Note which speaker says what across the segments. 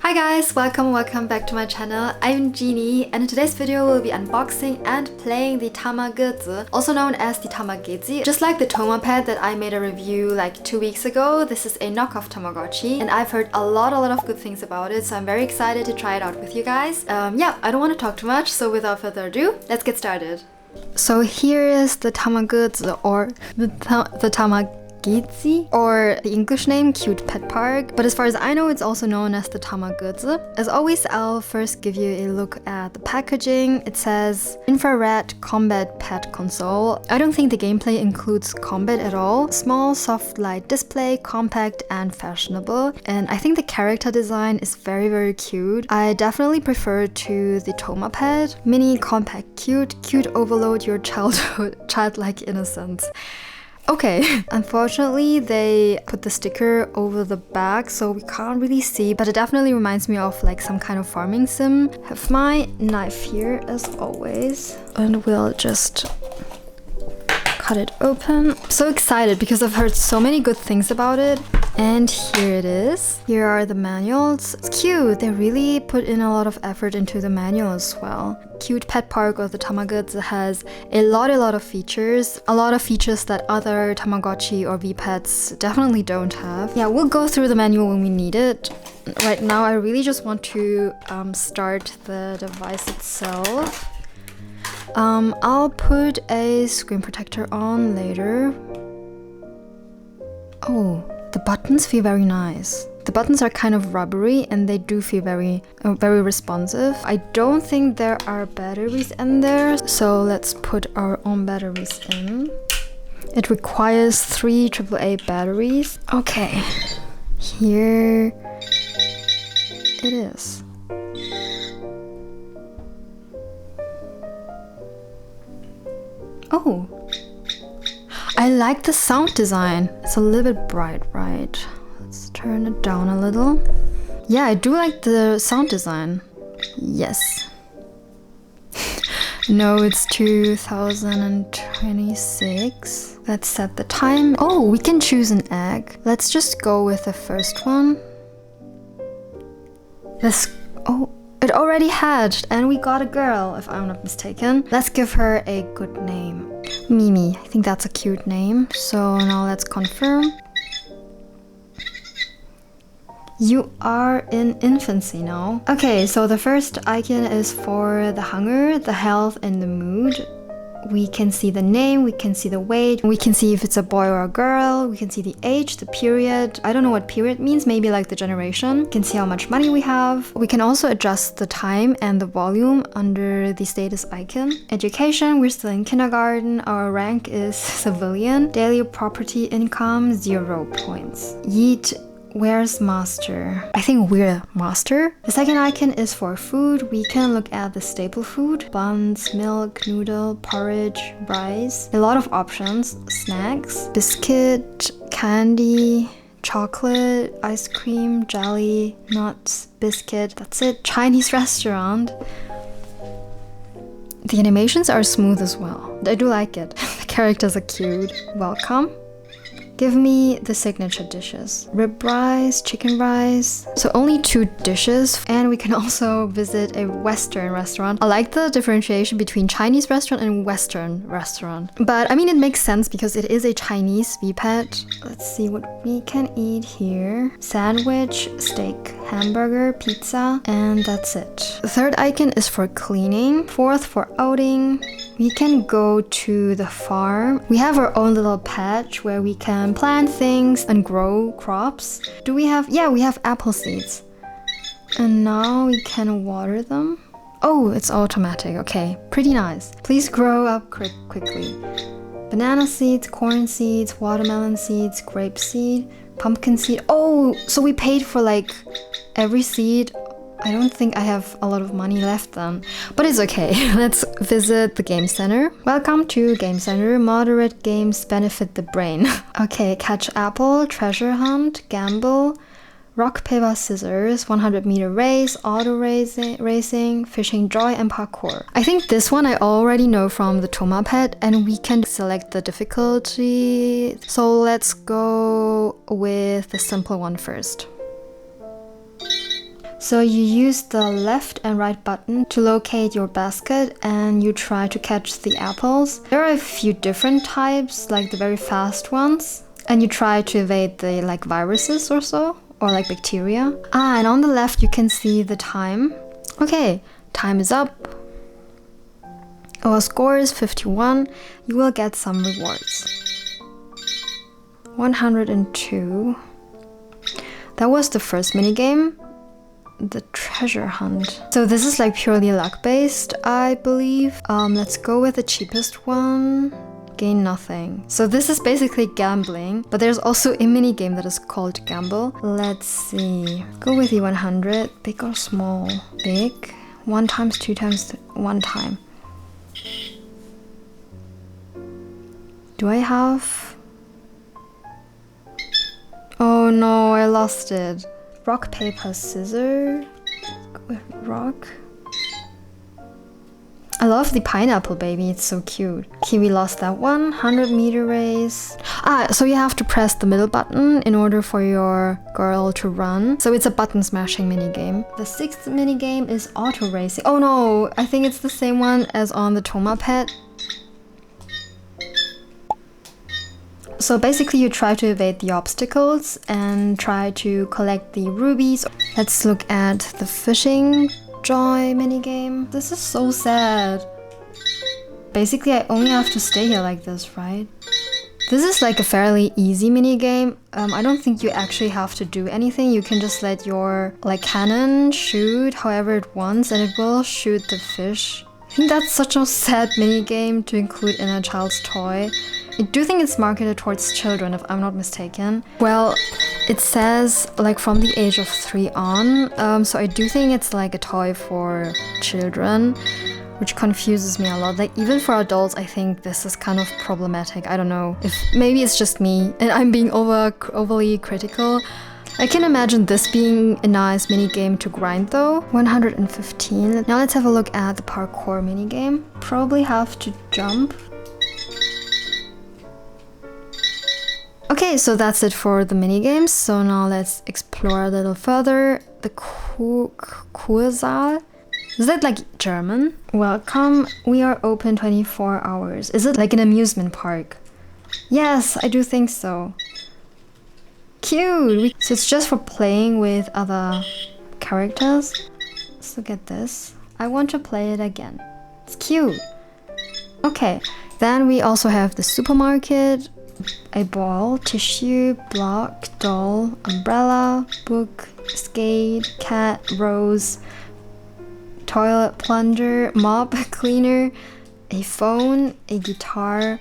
Speaker 1: Hi guys, welcome back to my channel. I'm Jini, and in today's video we'll be unboxing and playing the Tamagotchi, also known as the Tamagezi. Just like the Tomapad that I made a review like 2 weeks ago, this is a knockoff Tamagotchi, and I've heard a lot of good things about it, so I'm very excited to try it out with you guys. Yeah, I don't want to talk too much, so without further ado, let's get started. So here is the Tamagotchi, or the Tamagotchi, or the English name Cute Pet Park, but as far as I know it's also known as the Tamagotchi. As always, I'll first give you a look at the packaging. It says infrared combat pet console. I don't think the gameplay includes combat at all. Small soft light display, compact and fashionable, and I think the character design is very cute. I definitely prefer to the Tomapad. Mini, compact, cute overload your childlike innocence. Okay, unfortunately they put the sticker over the back so we can't really see, but it definitely reminds me of like some kind of farming sim. Have my knife here as always, and we'll just cut it open. I'm so excited because I've heard so many good things about it. And here it is. Here are the manuals. It's cute. They really put in a lot of effort into the manual as well. Cute Pet Park or the Tamagotchi has a lot of features. A lot of features that other Tamagotchi or V-Pets definitely don't have. Yeah, we'll go through the manual when we need it. Right now, I really just want to start the device itself. I'll put a screen protector on later. Oh, the buttons feel very nice. The buttons are kind of rubbery and they do feel very responsive. I don't think there are batteries in there, so let's put our own batteries in. It requires 3 AAA batteries. Okay, here it is. Oh, I like the sound design. It's a little bit bright, right? Let's turn it down a little. Yeah, I do like the sound design. Yes. No, it's 2026. Let's set the time. Oh, we can choose an egg. Let's just go with the first one. Oh, it already hatched and we got a girl, if I'm not mistaken. Let's give her a good name. Mimi, I think that's a cute name. So now let's confirm. You are in infancy now. Okay, so the first icon is for the hunger, the health, and the mood. We can see the name, we can see the weight, we can see if it's a boy or a girl, we can see the age, the period. I don't know what period means, maybe like the generation. We can see how much money we have. We can also adjust the time and the volume under the status icon. Education, we're still in kindergarten. Our rank is civilian. Daily property income, 0 points. Yeet. Where's master? I think we're master. The second icon is for food. We can look at the staple food. Buns, milk, noodle, porridge, rice. A lot of options. Snacks, biscuit, candy, chocolate, ice cream, jelly, nuts, biscuit. That's it. Chinese restaurant. The animations are smooth as well. I do like it. The characters are cute. Welcome. Give me the signature dishes. Rib rice, chicken rice. So only 2 dishes, and we can also visit a Western restaurant. I like the differentiation between Chinese restaurant and Western restaurant. But I mean, it makes sense because it is a Chinese V-Pet. Let's see what we can eat here. Sandwich, steak, hamburger, pizza, and that's it. The third icon is for cleaning. Fourth for outing. We can go to the farm. We have our own little patch where we can plant things and grow crops. Do we have? Yeah, we have apple seeds. And now we can water them. Oh, it's automatic. Okay, pretty nice. Please grow up quickly. Banana seeds, corn seeds, watermelon seeds, grape seed, pumpkin seed. Oh, so we paid for like every seed. I don't think I have a lot of money left then, but it's okay. Let's visit the game center. Welcome to game center. Moderate games benefit the brain. Okay, catch apple, treasure hunt, gamble, rock, paper, scissors, 100-meter race, auto racing, fishing joy, and parkour. I think this one I already know from the Tomapad, and we can select the difficulty. So let's go with the simple one first. So you use the left and right button to locate your basket and you try to catch the apples. There are a few different types, like the very fast ones. And you try to evade the like viruses or so, or like bacteria. And on the left you can see the time. Okay, time is up. Our score is 51. You will get some rewards. 102. That was the first minigame. The treasure hunt. So this is like purely luck based, I believe. Let's go with the cheapest one. Gain nothing. So this is basically gambling, but there's also a mini game that is called Gamble. Let's see. Go with the 100. Big or small? Big. 1 times, 2 times, 1 time. Do I have? Oh no, I lost it. Rock, paper, scissors. Go with rock. I love the pineapple baby, it's so cute. Okay, we lost that one. 100-meter race. So you have to press the middle button in order for your girl to run. So it's a button smashing minigame. The 6th minigame is auto racing. Oh no, I think it's the same one as on the Toma pet. So basically you try to evade the obstacles and try to collect the rubies. Let's look at the fishing joy minigame. This is so sad. Basically I only have to stay here like this, right? This is like a fairly easy minigame. I don't think you actually have to do anything. You can just let your like cannon shoot however it wants and it will shoot the fish. I think that's such a sad minigame to include in a child's toy. I do think it's marketed towards children, if I'm not mistaken. Well, it says like from the age of 3 on, so I do think it's like a toy for children, which confuses me a lot. Like even for adults, I think this is kind of problematic. I don't know if maybe it's just me and I'm being overly critical. I can imagine this being a nice mini game to grind though. 115. Now let's have a look at the parkour mini game. Probably have to jump. Okay, so that's it for the mini games. So now let's explore a little further. The Kursaal. Is that like German? Welcome. We are open 24 hours. Is it like an amusement park? Yes, I do think so. Cute! So it's just for playing with other characters. Let's look at this. I want to play it again. It's cute. Okay, then we also have the supermarket. A ball, tissue, block, doll, umbrella, book, skate, cat, rose, toilet plunger, mop cleaner, a phone, a guitar.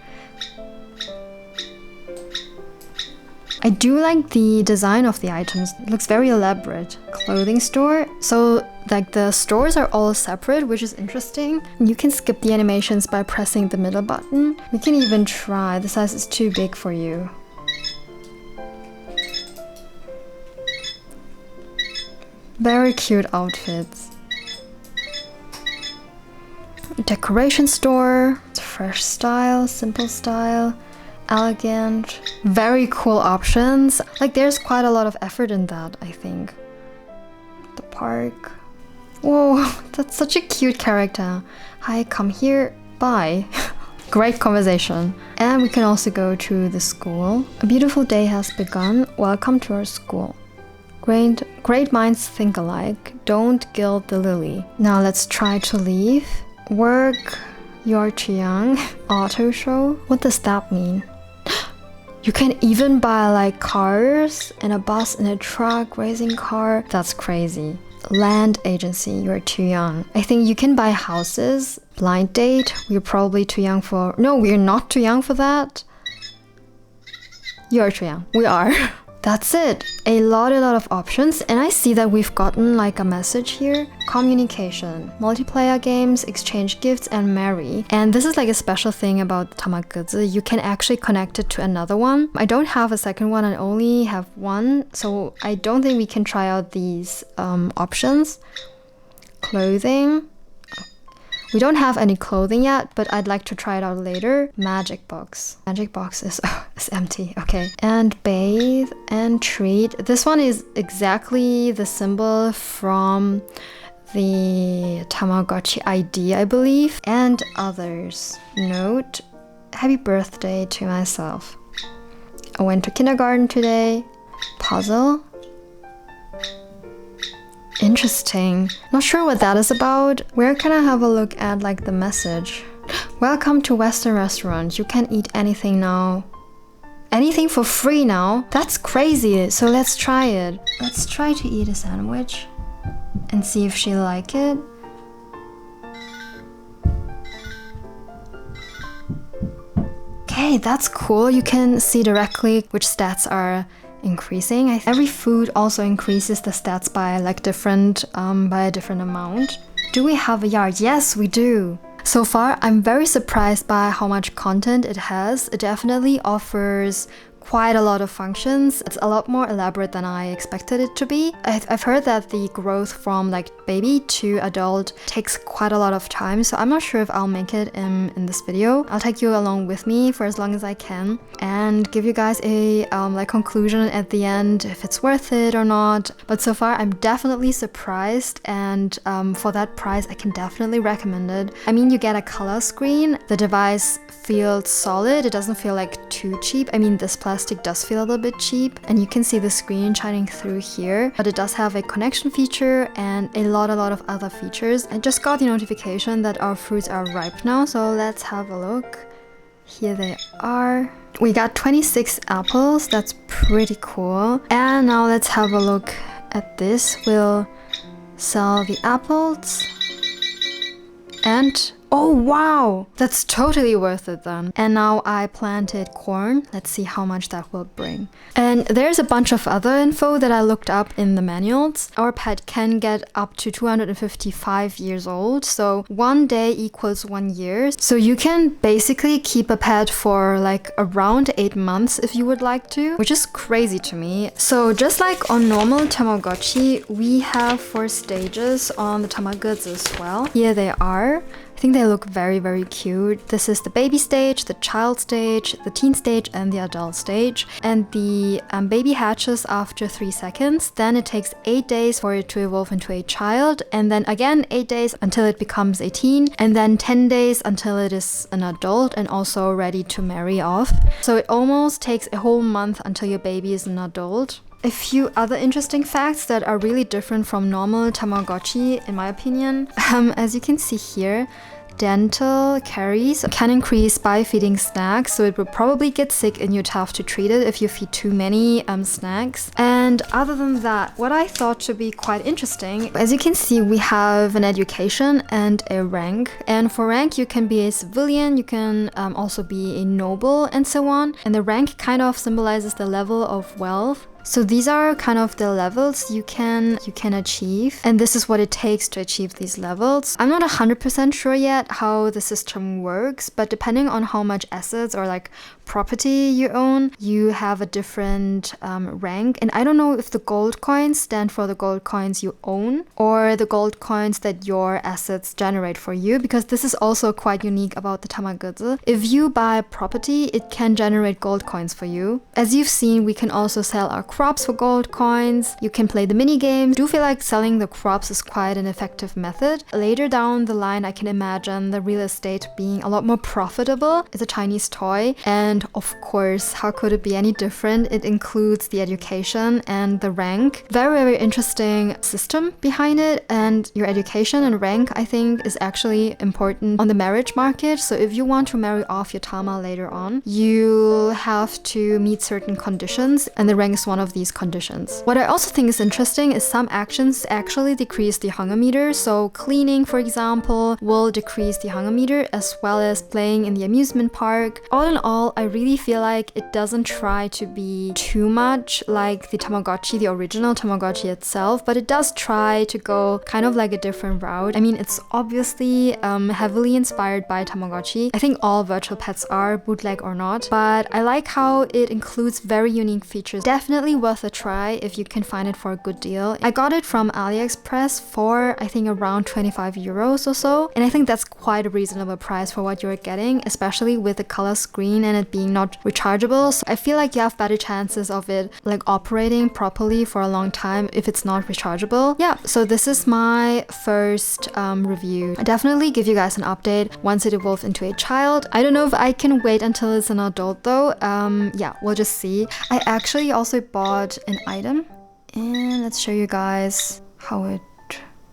Speaker 1: I do like the design of the items. It looks very elaborate. Clothing store. So like the stores are all separate, which is interesting. You can skip the animations by pressing the middle button. We can even try. The size is too big for you. Very cute outfits. Decoration store. It's fresh style, simple style. Elegant, very cool options. Like there's quite a lot of effort in that, I think. The park. Whoa, that's such a cute character. Hi, come here. Bye. Great conversation. And we can also go to the school. A beautiful day has begun. Welcome to our school. Great minds think alike. Don't gild the lily. Now let's try to leave. Work. You're too young. Auto show. What does that mean? You can even buy like cars and a bus and a truck, racing car. That's crazy. Land agency, you're too young. I think you can buy houses. Blind date, we're probably too young for... No, we're not too young for that. You're too young. We are. That's it. A lot of options. And I see that we've gotten like a message here. Communication, multiplayer games, exchange gifts, and marry. And this is like a special thing about Tamagotchi. You can actually connect it to another one. I don't have a second one, I only have one. So I don't think we can try out these options. Clothing. We don't have any clothing yet, but I'd like to try it out later. Magic box. Magic box is, is empty. Okay. And bathe and treat. This one is exactly the symbol from the Tamagotchi ID, I believe. And others. Note, happy birthday to myself. I went to kindergarten today. Puzzle. Interesting. Not sure what that is about. Where can I have a look at like the message? Welcome to Western restaurant. You can eat anything now. Anything for free now? That's crazy. So let's try it. Let's try to eat a sandwich and see if she'll like it. Okay, that's cool. You can see directly which stats are increasing. Every food also increases the stats by like different by a different amount. Do we have a yard? Yes, we do. So far, I'm very surprised by how much content it has. It definitely offers quite a lot of functions. It's a lot more elaborate than I expected it to be. I've heard that the growth from like baby to adult takes quite a lot of time, so I'm not sure if I'll make it in this video. I'll take you along with me for as long as I can and give you guys a like conclusion at the end if it's worth it or not. But so far I'm definitely surprised, and for that price I can definitely recommend it. I mean, you get a color screen, the device feels solid, it doesn't feel like too cheap. I mean, this plastic does feel a little bit cheap, and you can see the screen shining through here, but it does have a connection feature and a lot of other features. I just got the notification that our fruits are ripe now, so let's have a look. Here they are. We got 26 apples, that's pretty cool. And now let's have a look at this. We'll sell the apples. And oh wow, that's totally worth it then. And now I planted corn. Let's see how much that will bring. And there's a bunch of other info that I looked up in the manuals. Our pet can get up to 255 years old, so 1 day equals 1 year. So you can basically keep a pet for like around 8 months if you would like to, which is crazy to me. So just like on normal Tamagotchi, we have 4 stages on the Tamagotchi as well. Here they are. I think they look very cute. This is the baby stage, the child stage, the teen stage, and the adult stage. And the baby hatches after 3 seconds. Then it takes 8 days for it to evolve into a child, and then again 8 days until it becomes a teen, and then 10 days until it is an adult and also ready to marry off. So it almost takes a whole month until your baby is an adult. A few other interesting facts that are really different from normal Tamagotchi, in my opinion. As you can see here, dental caries can increase by feeding snacks, so it will probably get sick and you'd have to treat it if you feed too many snacks. And other than that, what I thought to be quite interesting, as you can see, we have an education and a rank. And for rank, you can be a civilian, you can also be a noble, and so on. And the rank kind of symbolizes the level of wealth. So these are kind of the levels you can achieve, and this is what it takes to achieve these levels. I'm not 100% sure yet how the system works, but depending on how much assets or like property you own, you have a different rank. And I don't know if the gold coins stand for the gold coins you own or the gold coins that your assets generate for you, because this is also quite unique about the Tamagotchi. If you buy property, it can generate gold coins for you. As you've seen, we can also sell our crops for gold coins. You can play the mini games. I do feel like selling the crops is quite an effective method. Later down the line, I can imagine the real estate being a lot more profitable. It's a Chinese toy, and of course, how could it be any different? It includes the education and the rank. Very interesting system behind it, and your education and rank, I think, is actually important on the marriage market. So if you want to marry off your Tama later on, you have to meet certain conditions, and the rank is one of these conditions. What I also think is interesting is some actions actually decrease the hunger meter. So cleaning, for example, will decrease the hunger meter, as well as playing in the amusement park. All in all, I really feel like it doesn't try to be too much like the Tamagotchi, the original Tamagotchi itself, but it does try to go kind of like a different route. I mean, it's obviously heavily inspired by Tamagotchi. I think all virtual pets are, bootleg or not, but I like how it includes very unique features. Definitely definitely worth a try if you can find it for a good deal. I got it from AliExpress for I think around 25 euros or so, and I think that's quite a reasonable price for what you're getting, especially with the color screen and it being not rechargeable. So I feel like you have better chances of it like operating properly for a long time if it's not rechargeable. Yeah, so this is my first review. I definitely give you guys an update once it evolves into a child. I don't know if I can wait until it's an adult though. Yeah, we'll just see. I actually also bought an item, and let's show you guys how it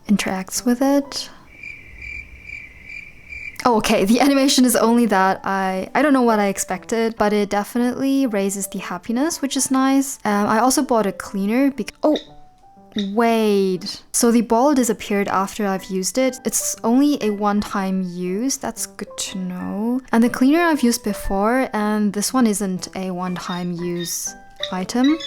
Speaker 1: interacts with it. Oh, okay, the animation is only that. I don't know what I expected, but it definitely raises the happiness, which is nice. I also bought a cleaner because oh wait, so the ball disappeared after I've used it. It's only a one-time use. That's good to know. And the cleaner I've used before, and this one isn't a one-time use item.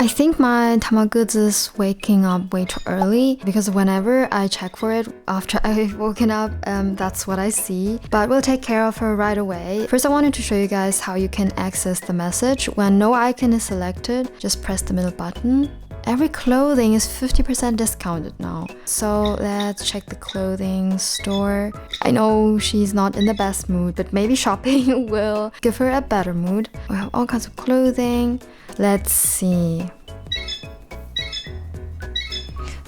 Speaker 1: I think my Tamagotchi is waking up way too early because whenever I check for it after I've woken up, that's what I see. But we'll take care of her right away. First, I wanted to show you guys how you can access the message. When no icon is selected, just press the middle button. Every clothing is 50% discounted now. So let's check the clothing store. I know she's not in the best mood, but maybe shopping will give her a better mood. We have all kinds of clothing. Let's see.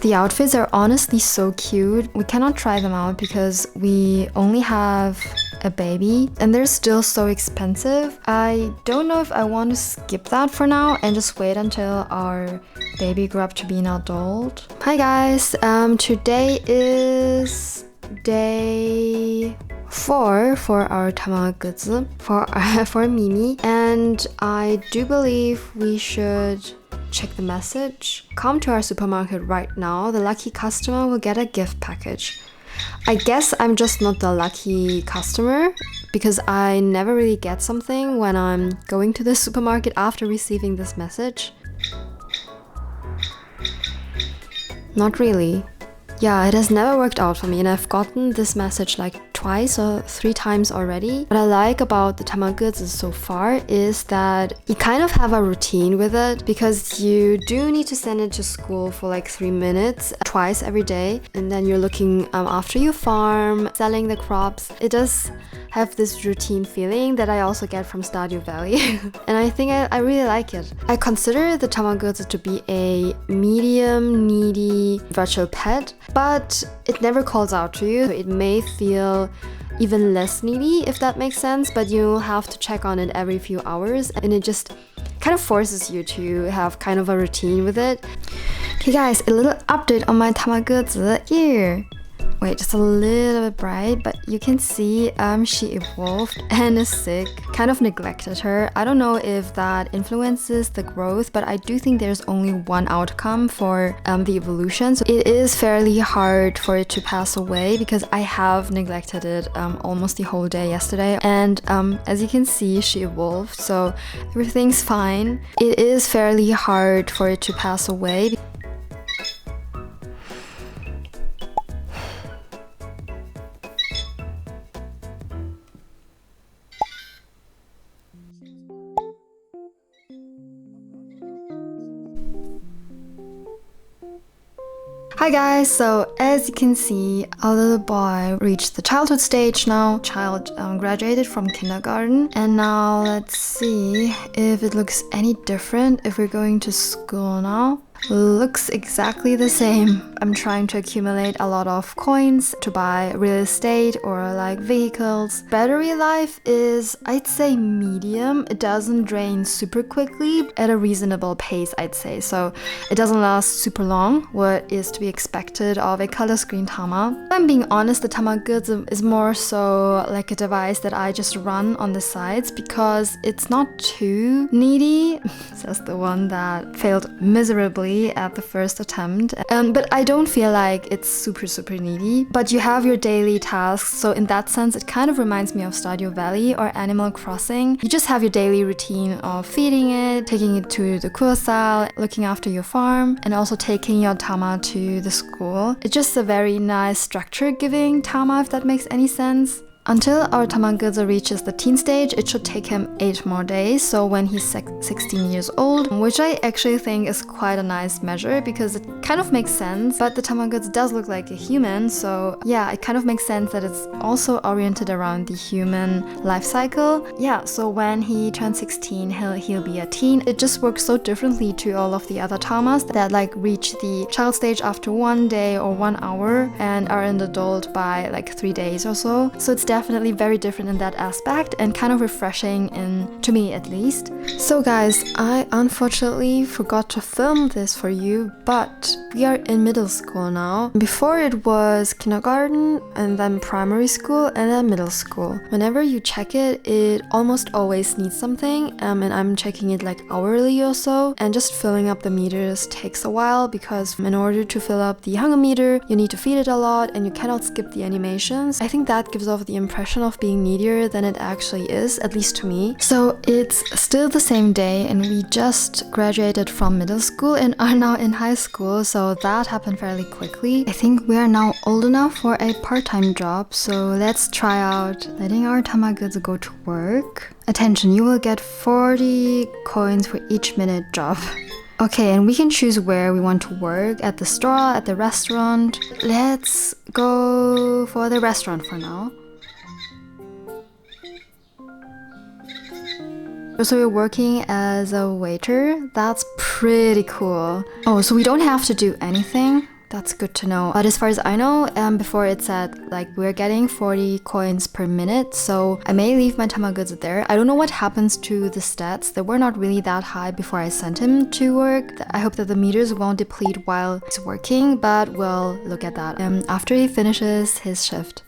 Speaker 1: The outfits are honestly so cute. We cannot try them out because we only have a baby and they're still so expensive. I don't know if I want to skip that for now and just wait until our baby grew up to be an adult. Hi guys, today is day 4 for our Tamagotchi, for Mimi, and I do believe we should check the message. Come to our supermarket right now. The lucky customer will get a gift package. I guess I'm just not the lucky customer because I never really get something when I'm going to the supermarket after receiving this message. Not really. Yeah, it has never worked out for me and I've gotten this message like twice or 3 times already. What I like about the Tamagotchi so far is that you kind of have a routine with it because you do need to send it to school for like 3 minutes twice every day, and then you're looking after your farm, selling the crops. It does have this routine feeling that I also get from Stardew Valley and I think I really like it. I consider the Tamagotchi to be a medium needy virtual pet, but it never calls out to you. So it may feel even less needy, if that makes sense, but you have to check on it every few hours and it just kind of forces you to have kind of a routine with it. Okay guys, a little update on my Tamagotchi here. Wait, just a little bit bright, but you can see she evolved and is sick. Kind of neglected her. I don't know if that influences the growth, but I do think there's only one outcome for the evolution. So it is fairly hard for it to pass away because I have neglected it almost the whole day yesterday. And as you can see, she evolved, so everything's fine. It is fairly hard for it to pass away. Hi guys, so as you can see, our little boy reached the childhood stage now. Child graduated from kindergarten, and now let's see if it looks any different if we're going to school now. Looks exactly the same. I'm trying to accumulate a lot of coins to buy real estate or like vehicles. Battery life is, I'd say, medium. It doesn't drain super quickly at a reasonable pace, I'd say. So it doesn't last super long, what is to be expected of a color screen Tama. If I'm being honest, the Tamagotchi is more so like a device that I just run on the sides because it's not too needy, says the one that failed miserably quickly at the first attempt. But I don't feel like it's super needy. But you have your daily tasks, so in that sense it kind of reminds me of Stardew Valley or Animal Crossing. You just have your daily routine of feeding it, taking it to the kursal, looking after your farm, and also taking your tama to the school. It's just a very nice structure-giving tama, if that makes any sense. Until our Tamagotchi reaches the teen stage, it should take him 8 more days, so when he's 16 years old, which I actually think is quite a nice measure because it kind of makes sense, but the Tamagotchi does look like a human, so yeah, it kind of makes sense that it's also oriented around the human life cycle. Yeah, so when he turns 16, he'll be a teen. It just works so differently to all of the other tamas that like reach the child stage after 1 day or 1 hour and are an adult by like 3 days or so. So it's definitely very different in that aspect and kind of refreshing to me at least. So guys, I unfortunately forgot to film this for you, but we are in middle school now. Before it was kindergarten and then primary school and then middle school. Whenever you check it, it almost always needs something, and I'm checking it like hourly or so, and just filling up the meters takes a while because in order to fill up the hunger meter, you need to feed it a lot and you cannot skip the animations. I think that gives off the impression of being needier than it actually is, at least to me. So it's still the same day and we just graduated from middle school and are now in high school, so that happened fairly quickly. I think we are now old enough for a part-time job, so let's try out letting our Tamagotchi go to work. Attention, you will get 40 coins for each minute job. Okay, and we can choose where we want to work, at the store, at the restaurant. Let's go for the restaurant for now. So we're working as a waiter. That's pretty cool. Oh, so we don't have to do anything? That's good to know. But as far as I know, before it said like we're getting 40 coins per minute, so I may leave my Tamagotchi there. I don't know what happens to the stats. They were not really that high before I sent him to work. I hope that the meters won't deplete while he's working, but we'll look at that after he finishes his shift.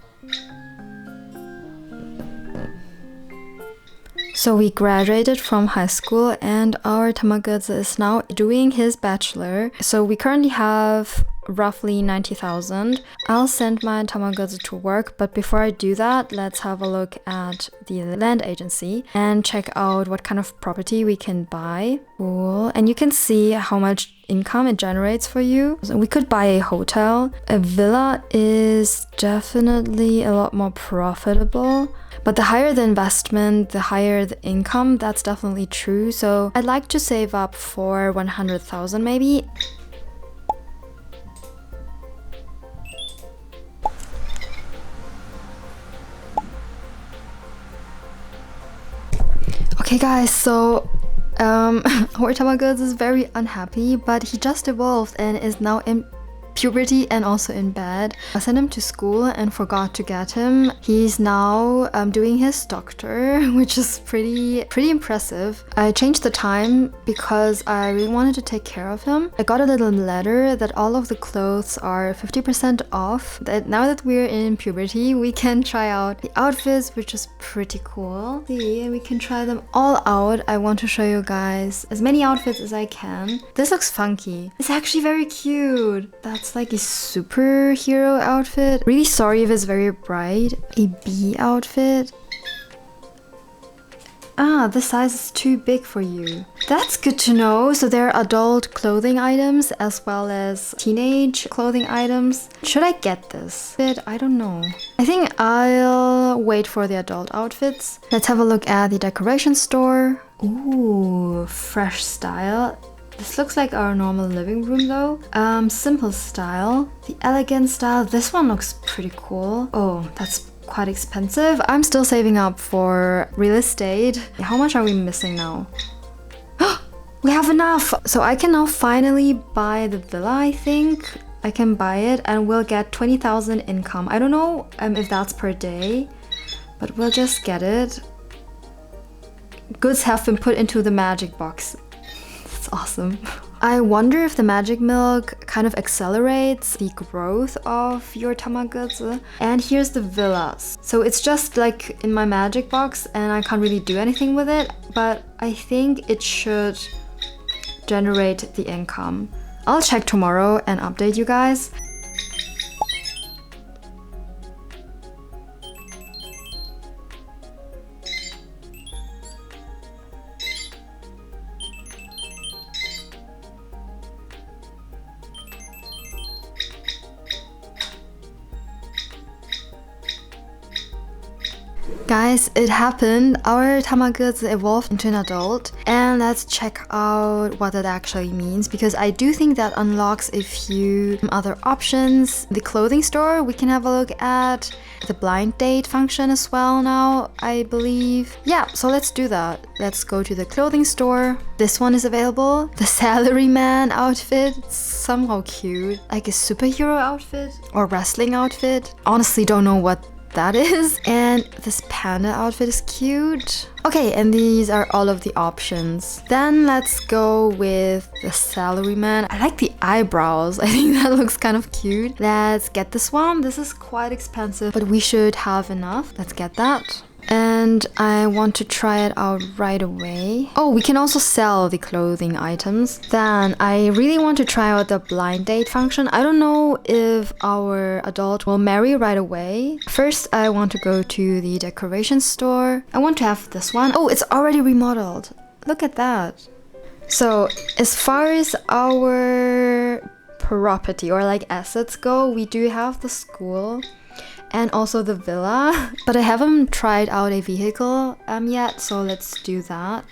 Speaker 1: So we graduated from high school and our Tamagotchi is now doing his bachelor. So we currently have roughly 90,000. I'll send my Tamagotchi to work, but before I do that, let's have a look at the land agency and check out what kind of property we can buy. Cool. And you can see how much income it generates for you. So we could buy a hotel. A villa is definitely a lot more profitable. But the higher the investment, the higher the income, that's definitely true. So I'd like to save up for 100,000 maybe. Okay guys, so our Tamagotchi is very unhappy, but he just evolved and is now in puberty and also in bed. I sent him to school and forgot to get him. He's now doing his doctor, which is pretty impressive. I changed the time because I really wanted to take care of him. I got a little letter that all of the clothes are 50% off. That now that we're in puberty, we can try out the outfits, which is pretty cool. See, we can try them all out. I want to show you guys as many outfits as I can. This looks funky. It's actually very cute. That's like a superhero outfit. Really sorry if it's very bright. A bee outfit. Ah, the size is too big for you. That's good to know. So there are adult clothing items as well as teenage clothing items. Should I get this? I don't know. I think I'll wait for the adult outfits. Let's have a look at the decoration store. Ooh, fresh style. This looks like our normal living room though. Simple style. The elegant style. This one looks pretty cool. Oh, that's quite expensive. I'm still saving up for real estate. How much are we missing now? We have enough! So I can now finally buy the villa, I think. I can buy it and we'll get 20,000 income. I don't know if that's per day, but we'll just get it. Goods have been put into the magic box. That's awesome. I wonder if the magic milk kind of accelerates the growth of your Tamagotchi. And here's the villas. So it's just like in my magic box and I can't really do anything with it, but I think it should generate the income. I'll check tomorrow and update you guys. Guys, it happened. Our Tamagotchi evolved into an adult, and let's check out what that actually means, because I do think that unlocks a few other options. The clothing store we can have a look at, the blind date function as well now, I believe. Yeah, so let's do that. Let's go to the clothing store. This one is available. The salaryman outfit, somehow cute, like a superhero outfit or wrestling outfit. Honestly, don't know what that is. And this panda outfit is cute. Okay, and these are all of the options. Then let's go with the salaryman. I like the eyebrows. I think that looks kind of cute. Let's get this one. This is quite expensive, but we should have enough. Let's get that. And I want to try it out right away. Oh, we can also sell the clothing items. Then I really want to try out the blind date function. I don't know if our adult will marry right away. First, I want to go to the decoration store. I want to have this one. Oh, it's already remodeled. Look at that. So as far as our property or like assets go, we do have the school and also the villa, but I haven't tried out a vehicle yet, so let's do that.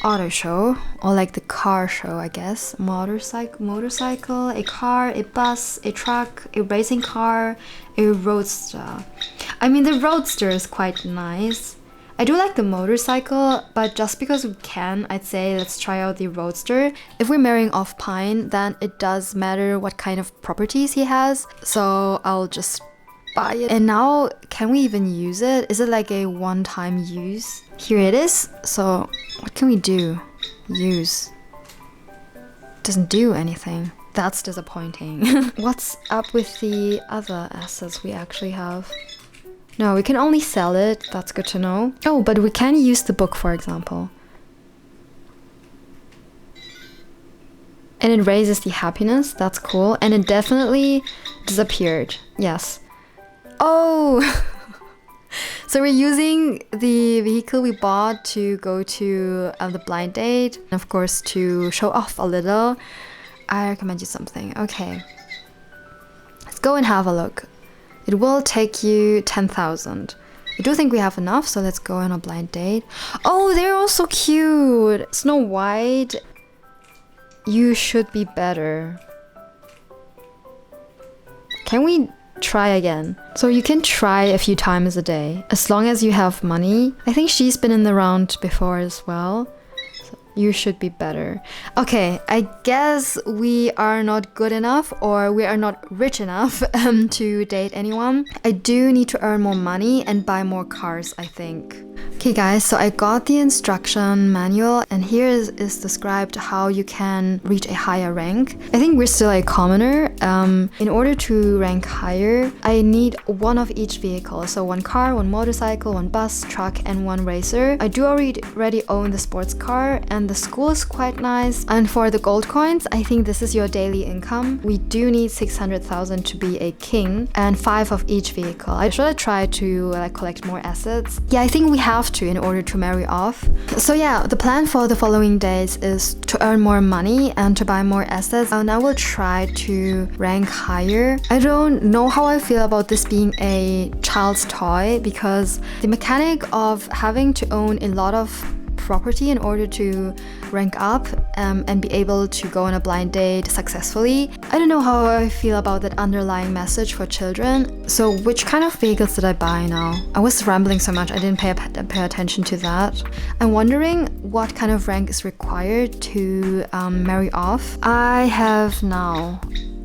Speaker 1: Auto show, or like the car show, I guess. Motorcycle, a car, a bus, a truck, a racing car, a roadster. I mean, the roadster is quite nice. I do like the motorcycle, but just because we can, I'd say let's try out the roadster. If we're marrying off Pine, then it does matter what kind of properties he has, so I'll just buy it. And now, can we even use it? Is it like a one-time use? Here it is. So what can we do? Use. Doesn't do anything. That's disappointing. What's up with the other assets we actually have? No, we can only sell it. That's good to know. Oh, but we can use the book, for example. And it raises the happiness. That's cool. And it definitely disappeared. Yes. Oh, so we're using the vehicle we bought to go to the blind date, and of course to show off a little. I recommend you something. Okay, let's go and have a look. It will take you 10,000. I do think we have enough, so let's go on a blind date. Oh, they're all so cute. Snow White, you should be better. Can we try again? So you can try a few times a day as long as you have money. I think she's been in the round before as well, so you should be better. Okay, I guess we are not good enough, or we are not rich enough to date anyone. I do need to earn more money and buy more cars, I think. Okay guys, so I got the instruction manual, and here is described how you can reach a higher rank. I think we're still a commoner. In order to rank higher, I need one of each vehicle. So one car, one motorcycle, one bus, truck, and one racer. I do already own the sports car, and the school is quite nice. And for the gold coins, I think this is your daily income. We do need 600,000 to be a king, and 5 of each vehicle. I should try to collect more assets. Yeah, I think we have to in order to marry off. So yeah, the plan for the following days is to earn more money and to buy more assets, and I will try to rank higher. I don't know how I feel about this being a child's toy, because the mechanic of having to own a lot of property in order to rank up and be able to go on a blind date successfully. I don't know how I feel about that underlying message for children. So which kind of vehicles did I buy now? I was rambling so much I didn't pay attention to that. I'm wondering what kind of rank is required to marry off. I have now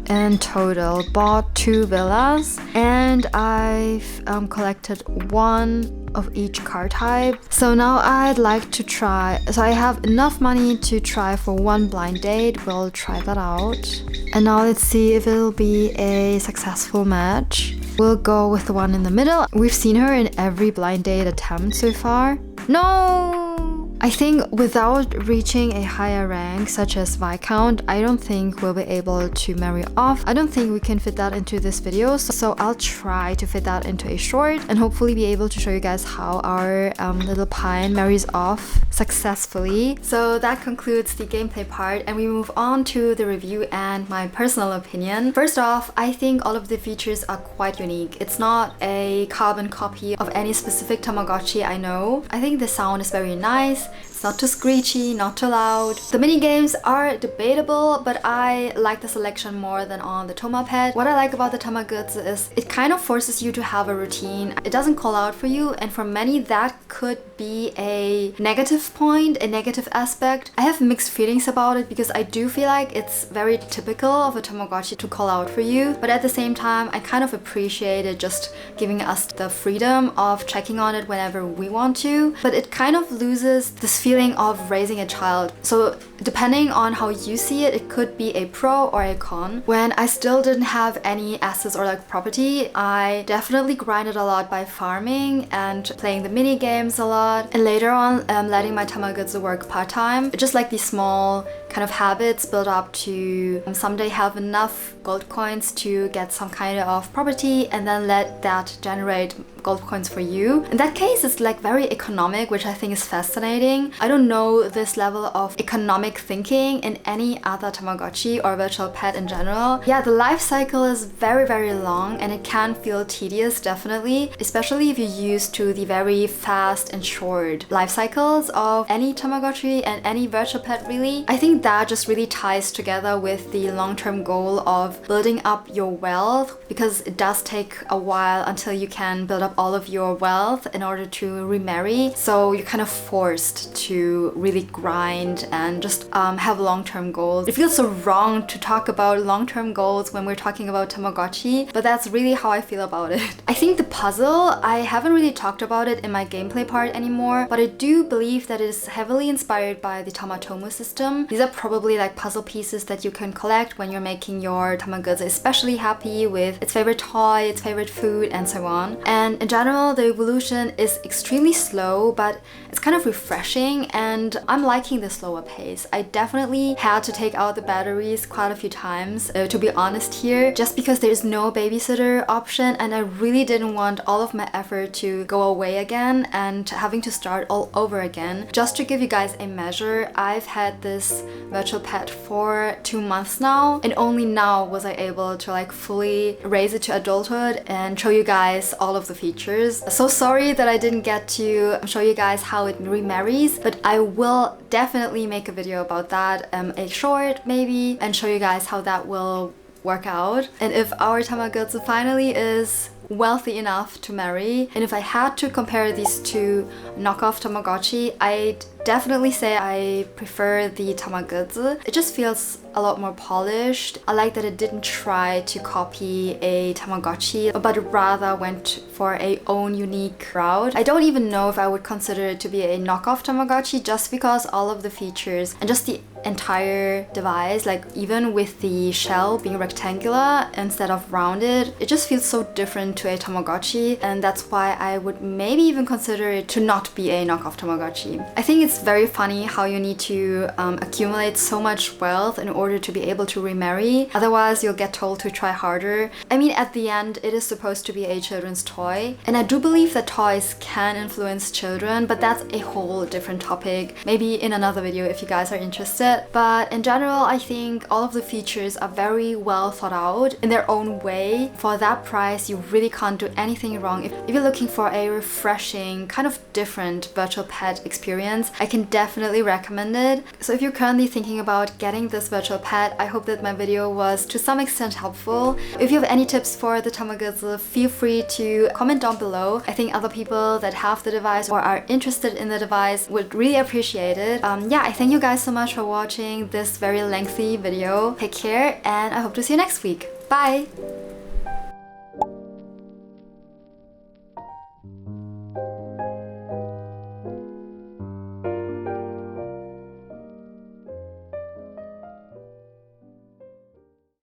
Speaker 1: in total bought 2 villas, and I've collected 1 of each car type. So now I'd like to try, so I have enough money to try for 1 blind date. We'll try that out. And now let's see if it'll be a successful match. We'll go with the one in the middle. We've seen her in every blind date attempt so far. No! I think without reaching a higher rank such as Viscount, I don't think we'll be able to marry off. I don't think we can fit that into this video, so I'll try to fit that into a short and hopefully be able to show you guys how our little pine marries off successfully. So that concludes the gameplay part, and we move on to the review and my personal opinion. First off, I think all of the features are quite unique. It's not a carbon copy of any specific Tamagotchi I know. I think the sound is very nice. It's not too screechy, not too loud. The mini games are debatable, but I like the selection more than on the Tomapad. What I like about the Tamagotchi is it kind of forces you to have a routine. It doesn't call out for you, and for many that could be a negative point, a negative aspect. I have mixed feelings about it because I do feel like it's very typical of a Tamagotchi to call out for you, but at the same time I kind of appreciate it just giving us the freedom of checking on it whenever we want to. But it kind of loses this feeling of raising a child. So depending on how you see it, it could be a pro or a con. When I still didn't have any assets or like property, I definitely grinded a lot by farming and playing the mini games a lot, and later on letting my Tamagotchi work part-time. Just like these small kind of habits build up to someday have enough gold coins to get some kind of property and then let that generate gold coins for you. In that case, it's like very economic, which I think is fascinating. I don't know this level of economic thinking in any other Tamagotchi or virtual pet in general. Yeah, the life cycle is very, very long and it can feel tedious, definitely, especially if you're used to the very fast and short life cycles of any Tamagotchi and any virtual pet, really. I think that just really ties together with the long-term goal of building up your wealth, because it does take a while until you can build up all of your wealth in order to remarry. So you're kind of forced to really grind and just have long-term goals. It feels so wrong to talk about long-term goals when we're talking about Tamagotchi, but that's really how I feel about it. I think the puzzle, I haven't really talked about it in my gameplay part anymore, but I do believe that it is heavily inspired by the Tamatomo system. These are probably like puzzle pieces that you can collect when you're making your Tamagotchi especially happy with its favorite toy, its favorite food, and so on. And in general, the evolution is extremely slow, but it's kind of refreshing, and I'm liking the slower pace. I definitely had to take out the batteries quite a few times, to be honest here, just because there's no babysitter option, and I really didn't want all of my effort to go away again and having to start all over again. Just to give you guys a measure, I've had this virtual pet for 2 months now, and only now was I able to like fully raise it to adulthood and show you guys all of the features. So sorry that I didn't get to show you guys how it remarries, but I will definitely make a video about that, a short maybe, and show you guys how that will work out. And if our Tamagotchi finally is wealthy enough to marry, and if I had to compare these two knockoff Tamagotchi, I'd definitely say I prefer the Tamagotchi. It just feels a lot more polished. I like that it didn't try to copy a Tamagotchi, but rather went for a own unique route. I don't even know if I would consider it to be a knockoff Tamagotchi, just because all of the features and just the entire device, like even with the shell being rectangular instead of rounded, it just feels so different to a Tamagotchi, and that's why I would maybe even consider it to not be a knockoff Tamagotchi. I think it's very funny how you need to accumulate so much wealth in order to be able to remarry, otherwise you'll get told to try harder. I mean, at the end it is supposed to be a children's toy, and I do believe that toys can influence children, but that's a whole different topic, maybe in another video if you guys are interested. But in general, I think all of the features are very well thought out in their own way. For that price, you really can't do anything wrong. If you're looking for a refreshing, kind of different virtual pet experience, I can definitely recommend it. So if you're currently thinking about getting this virtual pet, I hope that my video was to some extent helpful. If you have any tips for the Tamagotchi, feel free to comment down below. I think other people that have the device or are interested in the device would really appreciate it. Yeah, I thank you guys so much for watching this very lengthy video. Take care, and I hope to see you next week. Bye!